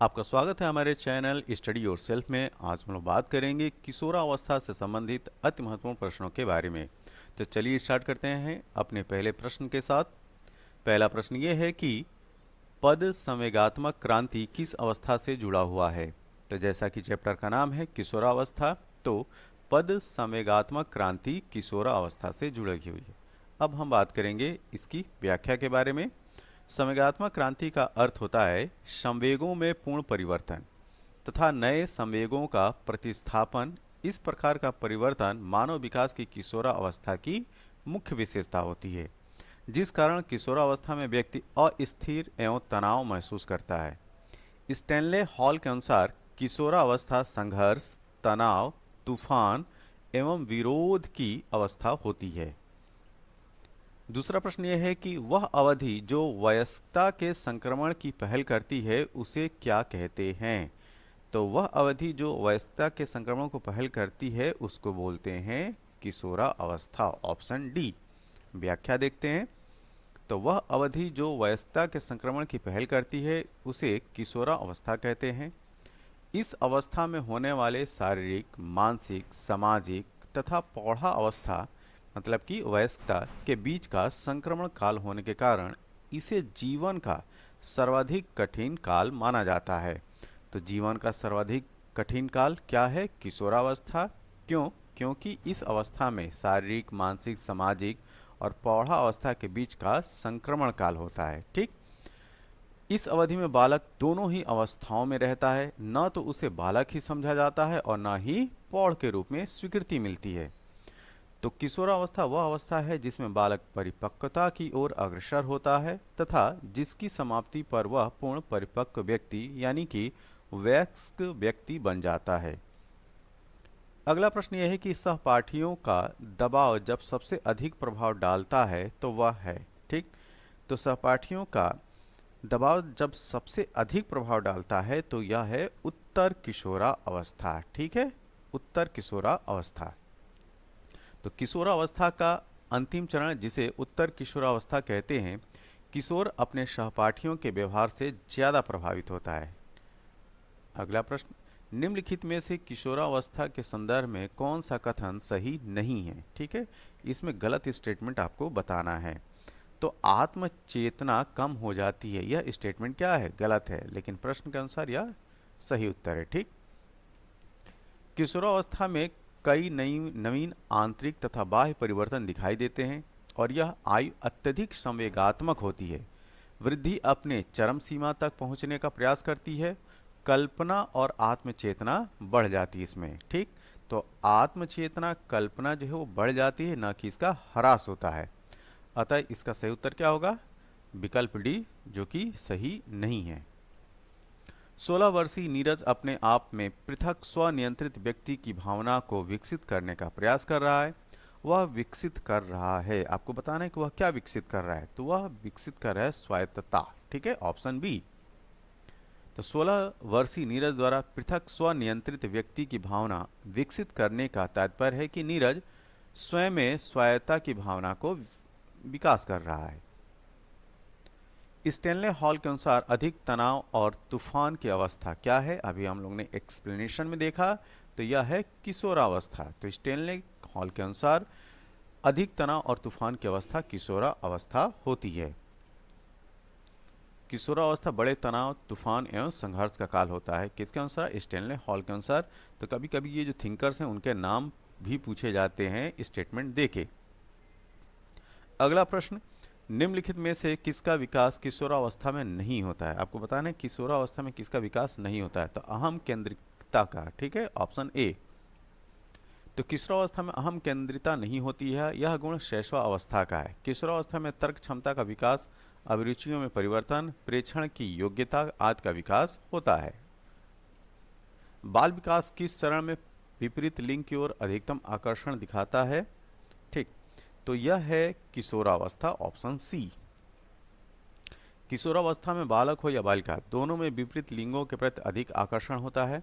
आपका स्वागत है हमारे चैनल स्टडी योरसेल्फ में। आज हम लोग बात करेंगे किशोरावस्था से संबंधित अति महत्वपूर्ण प्रश्नों के बारे में। तो चलिए स्टार्ट करते हैं अपने पहले प्रश्न के साथ। पहला प्रश्न ये है कि पद संवेगात्मक क्रांति किस अवस्था से जुड़ा हुआ है। तो जैसा कि चैप्टर का नाम है किशोरावस्था, तो पद संवेगात्मक क्रांति किशोरावस्था से जुड़ी हुई है। अब हम बात करेंगे इसकी व्याख्या के बारे में। संवेगात्मक क्रांति का अर्थ होता है संवेगों में पूर्ण परिवर्तन तथा नए संवेगों का प्रतिस्थापन। इस प्रकार का परिवर्तन मानव विकास की किशोरावस्था की मुख्य विशेषता होती है, जिस कारण किशोरावस्था में व्यक्ति अस्थिर एवं तनाव महसूस करता है। स्टैनले हॉल के अनुसार किशोरावस्था संघर्ष, तनाव, तूफान एवं विरोध की अवस्था होती है। दूसरा प्रश्न यह है कि वह अवधि जो वयस्कता के संक्रमण की पहल करती है उसे क्या कहते हैं। तो वह अवधि जो वयस्कता के संक्रमण को पहल करती है उसको बोलते हैं किशोरावस्था। Option D. व्याख्या देखते हैं। तो वह अवधि जो वयस्कता के संक्रमण की पहल करती है उसे किशोरावस्था कहते हैं। इस अवस्था में होने वाले शारीरिक, मानसिक, सामाजिक तथा प्रौढ़ा अवस्था मतलब कि वयस्कता के बीच का संक्रमण काल होने के कारण इसे जीवन का सर्वाधिक कठिन काल माना जाता है। तो जीवन का सर्वाधिक कठिन काल क्या है? किशोरावस्था। क्यों? क्योंकि इस अवस्था में शारीरिक, मानसिक, सामाजिक और प्रौढ़ा अवस्था के बीच का संक्रमण काल होता है। ठीक, इस अवधि में बालक दोनों ही अवस्थाओं में रहता है। न तो उसे बालक ही समझा जाता है और न ही प्रौढ़ के रूप में स्वीकृति मिलती है। तो किशोरावस्था वह अवस्था है जिसमें बालक परिपक्वता की ओर अग्रसर होता है तथा जिसकी समाप्ति पर वह पूर्ण परिपक्व व्यक्ति यानी कि वयस्क व्यक्ति बन जाता है। अगला प्रश्न यह है कि सहपाठियों का दबाव जब सबसे अधिक प्रभाव डालता है तो वह है। ठीक, तो सहपाठियों का दबाव जब सबसे अधिक प्रभाव डालता है तो यह है उत्तर किशोरा अवस्था। ठीक है, उत्तर किशोरा अवस्था। तो किशोरावस्था का अंतिम चरण जिसे उत्तर किशोरावस्था कहते हैं, किशोर अपने सहपाठियों के व्यवहार से ज्यादा प्रभावित होता है। अगला प्रश्न, निम्नलिखित में से किशोरावस्था के संदर्भ में कौन सा कथन सही नहीं है। ठीक है, इसमें गलत स्टेटमेंट आपको बताना है। तो आत्मचेतना कम हो जाती है, यह स्टेटमेंट क्या है? गलत है, लेकिन प्रश्न के अनुसार यह सही उत्तर है। ठीक, किशोरावस्था में कई नई नवीन आंतरिक तथा बाह्य परिवर्तन दिखाई देते हैं और यह आयु अत्यधिक संवेगात्मक होती है। वृद्धि अपने चरम सीमा तक पहुंचने का प्रयास करती है। कल्पना और आत्मचेतना बढ़ जाती है इसमें। ठीक, तो आत्मचेतना, कल्पना जो है वो बढ़ जाती है, न कि इसका ह्रास होता है। अतः इसका सही उत्तर क्या होगा? विकल्प डी, जो कि सही नहीं है। 16 वर्षीय नीरज अपने आप में पृथक स्वनियंत्रित व्यक्ति की भावना को विकसित करने का प्रयास कर रहा है। वह विकसित कर रहा है, आपको बताना है कि वह क्या विकसित कर रहा है। तो वह विकसित कर रहा है स्वायत्तता। ठीक है, ऑप्शन बी। तो 16 वर्षीय नीरज द्वारा पृथक स्वनियंत्रित व्यक्ति की भावना विकसित करने का तात्पर्य है कि नीरज स्वयं में स्वायत्तता की भावना को विकास कर रहा है। स्टैनले हॉल के अनुसार अधिक तनाव और तूफान की अवस्था क्या है? अभी हम लोग ने एक्सप्लेनेशन में देखा, तो यह है किशोरावस्था। तो स्टैनले हॉल के अनुसार अधिक तनाव और तूफान की अवस्था किशोरावस्था होती है। किशोरावस्था बड़े तनाव, तूफान एवं संघर्ष का काल होता है। किसके अनुसार? स्टैनले हॉल के अनुसार। तो कभी कभी ये जो थिंकर्स हैं उनके नाम भी पूछे जाते हैं स्टेटमेंट देके। अगला प्रश्न, निम्नलिखित में से किसका विकास किशोरावस्था में नहीं होता है? आपको बताना है किशोरावस्था में किसका विकास नहीं होता है। तो अहम केंद्रितता का। ठीक है, ऑप्शन ए। तो किशोरावस्था में अहम केंद्रिता नहीं होती है, यह गुण शैशवावस्था का है। किशोरावस्था में तर्क क्षमता का विकास, अभिरुचियों में परिवर्तन, प्रेक्षण की योग्यता आदि का विकास होता है। बाल विकास किस चरण में विपरीत लिंग की ओर अधिकतम आकर्षण दिखाता है? ठीक, तो यह है किशोरावस्था, ऑप्शन सी। किशोरावस्था में बालक हो या बालिका दोनों में विपरीत लिंगों के प्रति अधिक आकर्षण होता है।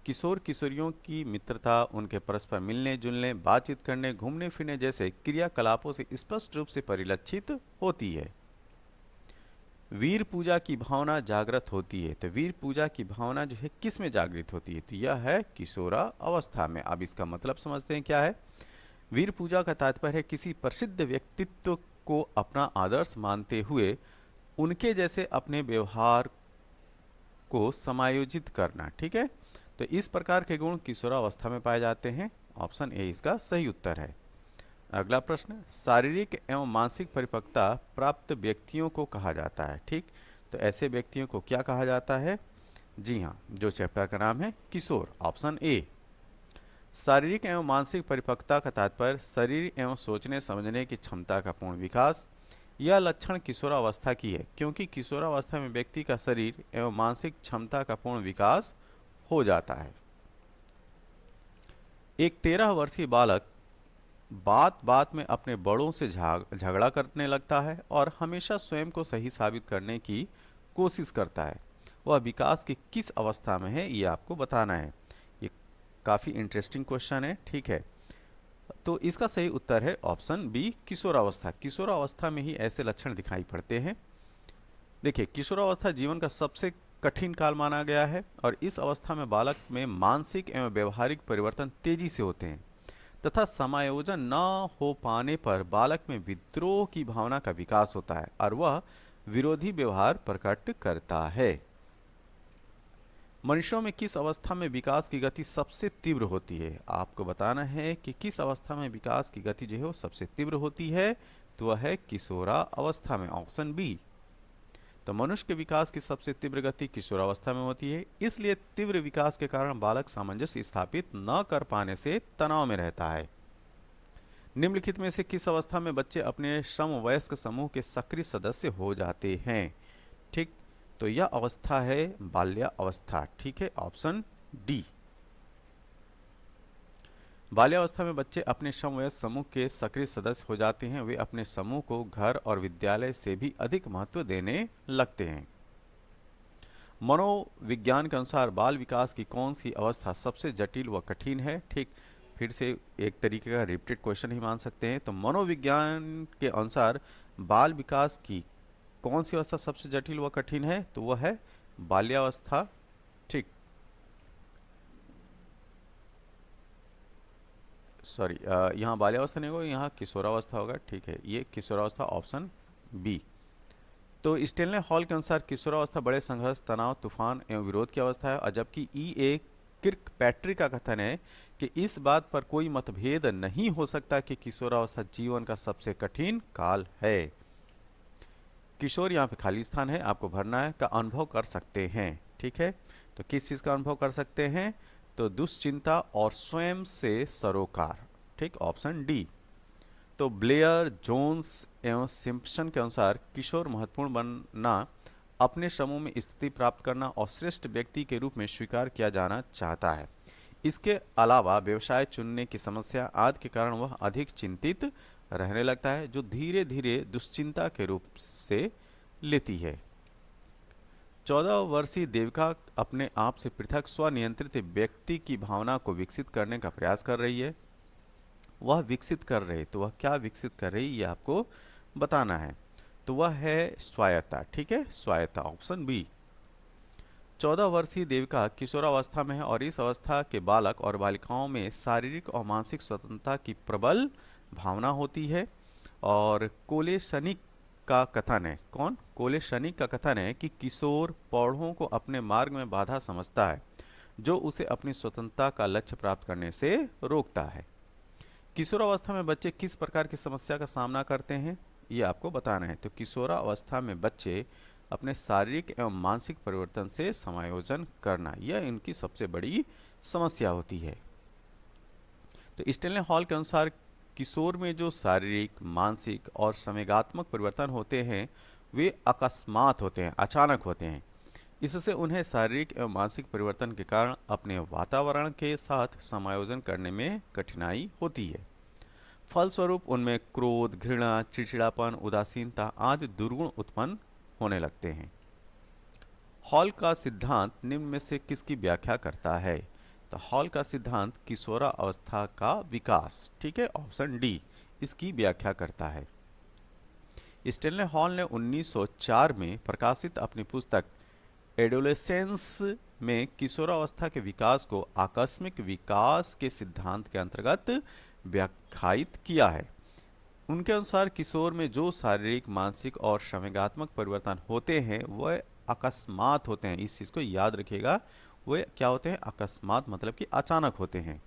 किशोर किशोरियों की मित्रता, उनके परस्पर मिलने जुलने, बातचीत करने, घूमने फिरने जैसे क्रियाकलापों से स्पष्ट रूप से परिलक्षित होती है। वीर पूजा की भावना जागृत होती है, तो वीर पूजा की भावना जो है किस में जागृत होती है? तो यह है किशोरा अवस्था में। अब इसका मतलब समझते हैं क्या है। वीर पूजा का तात्पर्य है किसी प्रसिद्ध व्यक्तित्व को अपना आदर्श मानते हुए उनके जैसे अपने व्यवहार को समायोजित करना। ठीक है, तो इस प्रकार के गुण किशोरावस्था में पाए जाते हैं। ऑप्शन ए इसका सही उत्तर है। अगला प्रश्न, शारीरिक एवं मानसिक परिपक्वता प्राप्त व्यक्तियों को कहा जाता है। ठीक, तो ऐसे व्यक्तियों को क्या कहा जाता है? जी हाँ, जो चैप्टर का नाम है किशोर, ऑप्शन ए। शारीरिक एवं मानसिक परिपक्वता का तात्पर्य शरीर एवं सोचने समझने की क्षमता का पूर्ण विकास। यह लक्षण किशोरावस्था की है, क्योंकि किशोरावस्था में व्यक्ति का शरीर एवं मानसिक क्षमता का पूर्ण विकास हो जाता है। एक 13 वर्षीय बालक बात बात में अपने बड़ों से झगड़ा करने लगता है और हमेशा स्वयं को सही साबित करने की कोशिश करता है। वह विकास की किस अवस्था में है, ये आपको बताना है। ये काफ़ी इंटरेस्टिंग क्वेश्चन है। ठीक है, तो इसका सही उत्तर है ऑप्शन बी, किशोरावस्था। किशोरावस्था में ही ऐसे लक्षण दिखाई पड़ते हैं। देखिए, किशोरावस्था जीवन का सबसे कठिन काल माना गया है और इस अवस्था में बालक में मानसिक एवं व्यवहारिक परिवर्तन तेजी से होते हैं तथा समायोजन न हो पाने पर बालक में विद्रोह की भावना का विकास होता है और वह विरोधी व्यवहार प्रकट करता है। मनुष्यों में किस अवस्था में विकास की गति सबसे तीव्र होती है? आपको बताना है कि किस अवस्था में विकास की गति जो है वो सबसे तीव्र होती है, तो वह है किशोरा अवस्था में, ऑप्शन बी। तो मनुष्य के विकास की सबसे तीव्र गति किशोरावस्था में होती है, इसलिए तीव्र विकास के कारण बालक सामंजस्य स्थापित न कर पाने से तनाव में रहता है। निम्नलिखित में से किस अवस्था में बच्चे अपने समवयस्क समूह के सक्रिय सदस्य हो जाते हैं? ठीक, तो यह अवस्था है बाल्यावस्था। ठीक है, ऑप्शन डी। बाल्यावस्था में बच्चे अपने समवयस्क समूह के सक्रिय सदस्य हो जाते हैं। वे अपने समूह को घर और विद्यालय से भी अधिक महत्व देने लगते हैं। मनोविज्ञान के अनुसार बाल विकास की कौन सी अवस्था सबसे जटिल व कठिन है? ठीक, फिर से एक तरीके का रिपीटेड क्वेश्चन ही मान सकते हैं। तो मनोविज्ञान के अनुसार बाल विकास की कौन सी अवस्था सबसे जटिल व कठिन है? तो वह है बाल्यावस्था। ठीक, सॉरी, यहाँ बाल्यावस्था नहीं होगा, यहाँ किशोरावस्था होगा। ठीक है, ये किशोरावस्था, ऑप्शन बी। तो स्टेनले हॉल के अनुसार किशोरावस्था बड़े संघर्ष, तनाव, तूफान एवं विरोध की अवस्था है, और जबकि ई ए किर्कपैट्रिक का कथन है कि इस बात पर कोई मतभेद नहीं हो सकता कि किशोरावस्था जीवन का सबसे कठिन काल है। किशोर यहाँ पे खाली स्थान है, आपको भरना है, का अनुभव कर सकते हैं। ठीक है, तो किस चीज़ का अनुभव कर सकते हैं? तो दुश्चिंता और स्वयं से सरोकार। ठीक, ऑप्शन डी। तो ब्लेयर, जोन्स एवं सिम्पसन के अनुसार किशोर महत्वपूर्ण बनना, अपने समूह में स्थिति प्राप्त करना और श्रेष्ठ व्यक्ति के रूप में स्वीकार किया जाना चाहता है। इसके अलावा व्यवसाय चुनने की समस्या आदि के कारण वह अधिक चिंतित रहने लगता है, जो धीरे धीरे दुश्चिंता के रूप से लेती है। 14 वर्षीय देविका अपने आप से पृथक स्वनियंत्रित व्यक्ति की भावना को विकसित करने का प्रयास कर रही है। वह विकसित कर रही, तो वह क्या विकसित कर रही, ये आपको बताना है। तो वह है स्वायत्ता। ठीक है, स्वायत्ता, ऑप्शन बी। 14 वर्षीय देविका किशोरावस्था में है और इस अवस्था के बालक और बालिकाओं में शारीरिक और मानसिक स्वतंत्रता की प्रबल भावना होती है। और कोलेशनिक का कथन है, कौन? कोलेशनिक का कथन है कि किशोर पौधों को अपने मार्ग में बाधा समझता है, जो उसे अपनी स्वतंत्रता का लक्ष्य प्राप्त करने से रोकता है। किशोरावस्था में बच्चे किस प्रकार की समस्या का सामना करते हैं, ये आपको बताना है। तो किशोरावस्था में बच्चे अपने शारीरिक एवं मानसिक परिवर्तन से समायोजन करना, यह इनकी सबसे बड़ी समस्या होती है। तो स्टेनले हॉल के अनुसार किशोर में जो शारीरिक, मानसिक और संवेगात्मक परिवर्तन होते हैं वे अकस्मात होते हैं, अचानक होते हैं। इससे उन्हें शारीरिक एवं मानसिक परिवर्तन के कारण अपने वातावरण के साथ समायोजन करने में कठिनाई होती है। फलस्वरूप उनमें क्रोध, घृणा, चिड़चिड़ापन, उदासीनता आदि दुर्गुण उत्पन्न होने लगते हैं। हॉल का सिद्धांत निम्न में से किसकी व्याख्या करता है? तो हॉल का सिद्धांत किशोरा अवस्था का विकास, ठीक है, ऑप्शन डी, इसकी व्याख्या करता है। स्टेनले हॉल ने 1904 में प्रकाशित अपनी पुस्तक एडोलेसेंस में किशोरावस्था के विकास को आकस्मिक विकास के सिद्धांत के अंतर्गत व्याख्यायित किया है। उनके अनुसार किशोर में जो शारीरिक, मानसिक और संवेगात्मक परिवर्तन होते हैं वह अकस्मात होते हैं। इस चीज को याद रखिएगा, वे क्या होते हैं? अकस्मात, मतलब कि अचानक होते हैं।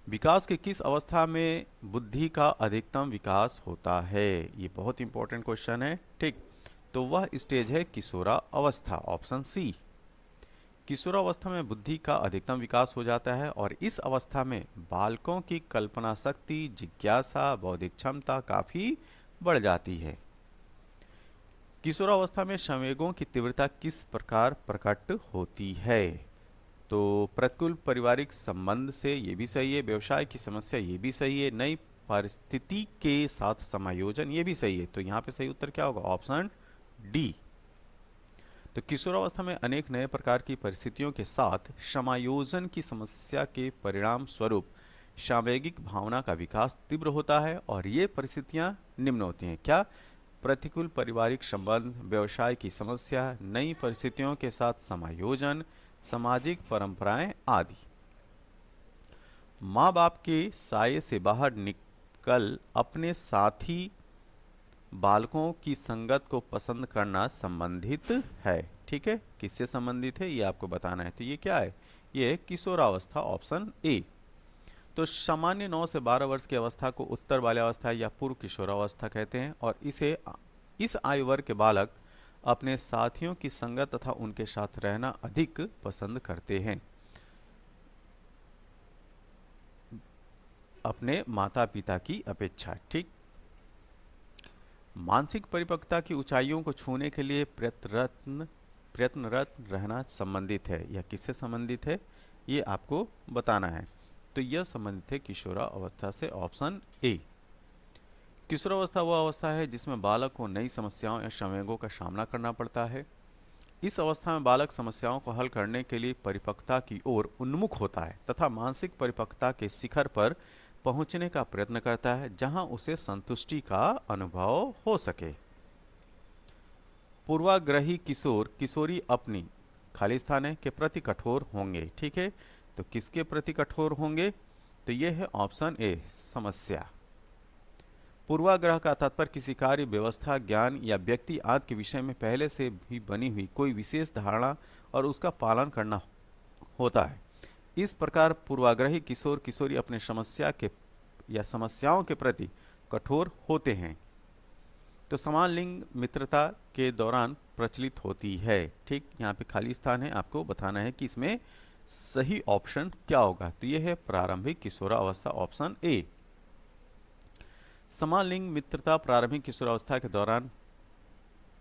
विकास की किस अवस्था में बुद्धि का अधिकतम विकास होता है? ये बहुत इंपॉर्टेंट क्वेश्चन है। ठीक, तो वह स्टेज है किशोरा अवस्था, ऑप्शन सी। किशोरावस्था में बुद्धि का अधिकतम विकास हो जाता है और इस अवस्था में बालकों की कल्पना शक्ति, जिज्ञासा, बौद्धिक क्षमता काफी बढ़ जाती है। किशोरावस्था में संवेगों की तीव्रता किस प्रकार प्रकट होती है? तो प्रतिकूल पारिवारिक संबंध से, ये भी सही है। व्यवसाय की समस्या, ये भी सही है। नई परिस्थिति के साथ समायोजन, ये भी सही है। तो यहाँ पे सही उत्तर क्या होगा? Option D. तो किशोरावस्था में अनेक नए प्रकार की परिस्थितियों के साथ समायोजन की समस्या के परिणाम स्वरूप सामयिक भावना का विकास तीव्र होता है और ये परिस्थितियां निम्न होती हैं। क्या? प्रतिकूल पारिवारिक संबंध, व्यवसाय की समस्या, नई परिस्थितियों के साथ समायोजन, सामाजिक परंपराएं आदि। माँ बाप के साये से बाहर निकल अपने साथी बालकों की संगत को पसंद करना संबंधित है। ठीक है, किससे संबंधित है ये आपको बताना है। तो ये क्या है? ये है किशोरावस्था, ऑप्शन ए। तो सामान्य 9 से 12 वर्ष की अवस्था को उत्तर बाल्यावस्था या पूर्व किशोरावस्था कहते हैं और इस आयु वर्ग के बालक अपने साथियों की संगत तथा उनके साथ रहना अधिक पसंद करते हैं, अपने माता पिता की अपेक्षा। ठीक, मानसिक परिपक्वता की ऊंचाइयों को छूने के लिए प्रयत्नरत रहना संबंधित है या किससे संबंधित है ये आपको बताना है। तो यह संबंधित है किशोरावस्था से, ऑप्शन ए। किशोरावस्था वह अवस्था है जिसमें बालक को नई समस्याओं या संवेगों का सामना करना पड़ता है। इस अवस्था में बालक समस्याओं को हल करने के लिए परिपक्वता की ओर उन्मुख होता है तथा मानसिक परिपक्वता के शिखर पर पहुंचने का प्रयत्न करता है जहां उसे संतुष्टि का अनुभव हो सके। पूर्वाग्रही किशोर किशोरी अपनी खाली स्थान है के प्रति कठोर होंगे। ठीक है, तो किसके प्रति कठोर होंगे? तो यह है ऑप्शन ए, समस्या। पूर्वाग्रह का तात्पर्य किसी कार्य, व्यवस्था, ज्ञान या व्यक्ति आदि के विषय में पहले से भी बनी हुई कोई विशेष धारणा और उसका पालन करना होता है। इस प्रकार पूर्वाग्रही किशोर किशोरी अपने समस्या के या समस्याओं के प्रति कठोर होते हैं। तो समान लिंग मित्रता के दौरान प्रचलित होती है। ठीक, यहाँ पे खाली स्थान है, आपको बताना है कि इसमें सही ऑप्शन क्या होगा। तो यह है प्रारंभिक किशोरावस्था, ऑप्शन ए। समान लिंग मित्रता प्रारंभिक किशोरावस्था के दौरान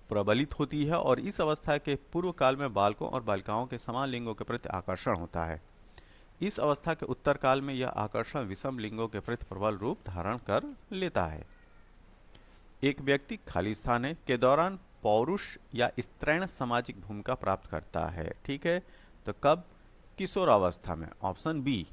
प्रबलित होती है और इस अवस्था के पूर्व काल में बालकों और बालिकाओं के समान लिंगों के प्रति आकर्षण होता है। इस अवस्था के उत्तर काल में यह आकर्षण विषम लिंगों के प्रति प्रबल रूप धारण कर लेता है। एक व्यक्ति खाली स्थान है के दौरान पौरुष या स्त्रैण सामाजिक भूमिका प्राप्त करता है। ठीक है, तो कब? किशोरावस्था में, ऑप्शन बी।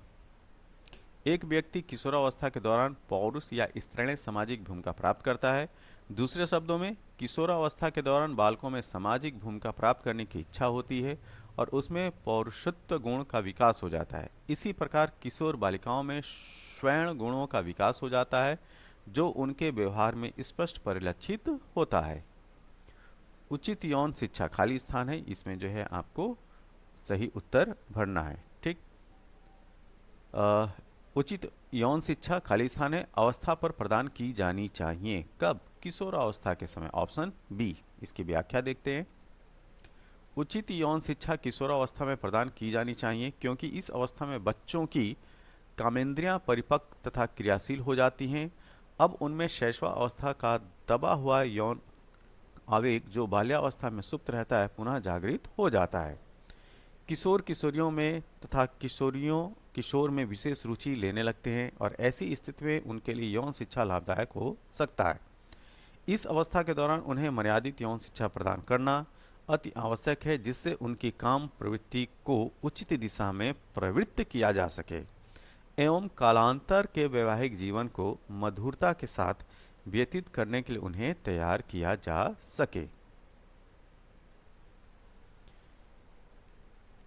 एक व्यक्ति किशोरावस्था के दौरान पौरुष या स्त्रैण सामाजिक भूमिका प्राप्त करता है। दूसरे शब्दों में, किशोरावस्था के दौरान बालकों में सामाजिक भूमिका प्राप्त करने की इच्छा होती है और उसमें पौरुषत्व गुण का विकास हो जाता है। इसी प्रकार किशोर बालिकाओं में स्वयं गुणों का विकास हो जाता है जो उनके व्यवहार में स्पष्ट परिलक्षित होता है। उचित यौन शिक्षा खाली स्थान है, इसमें जो है आपको सही उत्तर भरना है। ठीक, उचित यौन शिक्षा खाली स्थान है अवस्था पर प्रदान की जानी चाहिए। कब? किशोरावस्था के समय, ऑप्शन बी। इसकी व्याख्या देखते हैं। उचित यौन शिक्षा किशोरावस्था में प्रदान की जानी चाहिए क्योंकि इस अवस्था में बच्चों की कामेंद्रियां परिपक्व तथा क्रियाशील हो जाती हैं। अब उनमें शैशवावस्था का दबा हुआ यौन आवेग जो बाल्यावस्था में सुप्त रहता है पुनः जागृत हो जाता है। किशोर किशोरियों में तथा किशोर में विशेष रुचि लेने लगते हैं और ऐसी स्थिति में उनके लिए यौन शिक्षा लाभदायक हो सकता है। इस अवस्था के दौरान उन्हें मर्यादित यौन शिक्षा प्रदान करना अति आवश्यक है जिससे उनकी काम प्रवृत्ति को उचित दिशा में प्रवृत्त किया जा सके एवं कालांतर के वैवाहिक जीवन को मधुरता के साथ व्यतीत करने के लिए उन्हें तैयार किया जा सके।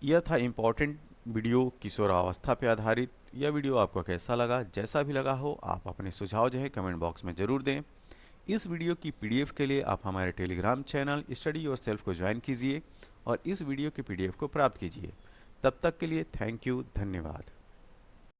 यह था इम्पोर्टेंट वीडियो किशोरावस्था पे आधारित। यह वीडियो आपको कैसा लगा? जैसा भी लगा हो आप अपने सुझाव जो है कमेंट बॉक्स में ज़रूर दें। इस वीडियो की पीडीएफ के लिए आप हमारे टेलीग्राम चैनल स्टडी योरसेल्फ को ज्वाइन कीजिए और इस वीडियो की पीडीएफ को प्राप्त कीजिए। तब तक के लिए थैंक यू, धन्यवाद।